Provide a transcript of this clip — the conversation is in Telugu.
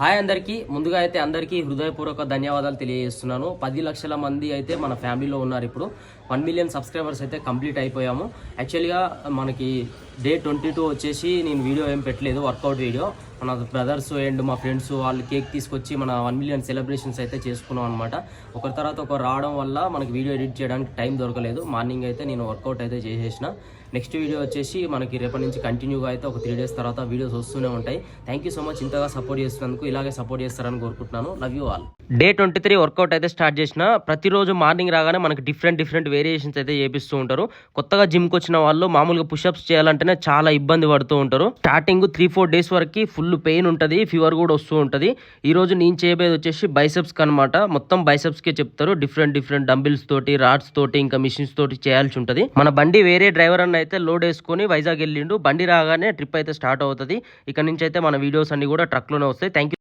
హాయ్ అందరికీ ముందుగా అయితే అందరికీ హృదయపూర్వక ధన్యవాదాలు తెలియజేస్తున్నాను. 10 లక్షల మంది అయితే మన ఫ్యామిలీలో ఉన్నారు. ఇప్పుడు 1 మిలియన్ సబ్స్క్రైబర్స్ అయితే కంప్లీట్ అయిపోయాము. యాక్చువల్గా మనకి డే 22 వచ్చేసి నేను వీడియో ఏం పెట్టలేదు, వర్కౌట్ వీడియో. మన బ్రదర్స్ అండ్ మా ఫ్రెండ్స్ వాళ్ళు కేక్ తీసుకొచ్చి మన 1 మిలియన్ సెలబ్రేషన్స్ అయితే చేసుకున్నాం అనమాట. ఒకరి తర్వాత ఒకరు రావడం వల్ల మనకి వీడియో ఎడిట్ చేయడానికి టైం దొరకలేదు. మార్నింగ్ అయితే నేను వర్కౌట్ అయితే చేసేసిన. నెక్స్ట్ వీడియో వచ్చేసి మనకి రేపటి నుంచి కంటిన్యూగా అయితే ఒక 3 డేస్ తర్వాత వీడియోస్ వస్తూనే ఉంటాయి. థ్యాంక్ యూ సో మచ్ ఇంతగా సపోర్ట్ చేస్తున్నందుకు. ఇలాగే సపోర్ట్ చేస్తారని కోరుకుంటున్నాను. Love you all. Day 23 workout అయితే స్టార్ట్ చేసిన. ప్రతిరోజు మార్నింగ్ రాగానే మనకి డిఫరెంట్ వేరియేషన్స్ అయితే చేపిస్తూ ఉంటారు. కొత్తగా జిమ్కి వచ్చిన వాళ్ళు మామూలుగా పుషప్స్ చేయాలంటేనే చాలా ఇబ్బంది పడుతూ ఉంటారు. స్టార్టింగ్ 3-4 డేస్ వరకు ఫుల్ పెయిన్ ఉంటుంది, ఫీవర్ కూడా వస్తూ ఉంటుంది. ఈ రోజు నేను చేయబోయేది వచ్చేసి బైసెప్స్ అనమాట. మొత్తం బైసెప్స్ కే చెప్తారు. డిఫరెంట్ డంబిల్స్ తోటి, రాడ్స్ తోటి, ఇంకా మిషన్స్ తోటి చేయాల్సి ఉంటుంది. మన బండి వేరే డ్రైవర్ అన్న అయితే లోడ్ వేసుకొని వైజాగ్ వెళ్ళిండు. బండి రాగానే ట్రిప్ అయితే స్టార్ట్ అవుతుంది. ఇక్కడ నుంచి అయితే మన వీడియోస్ అన్ని కూడా ట్రక్ లోనే వస్తాయి. Thank you.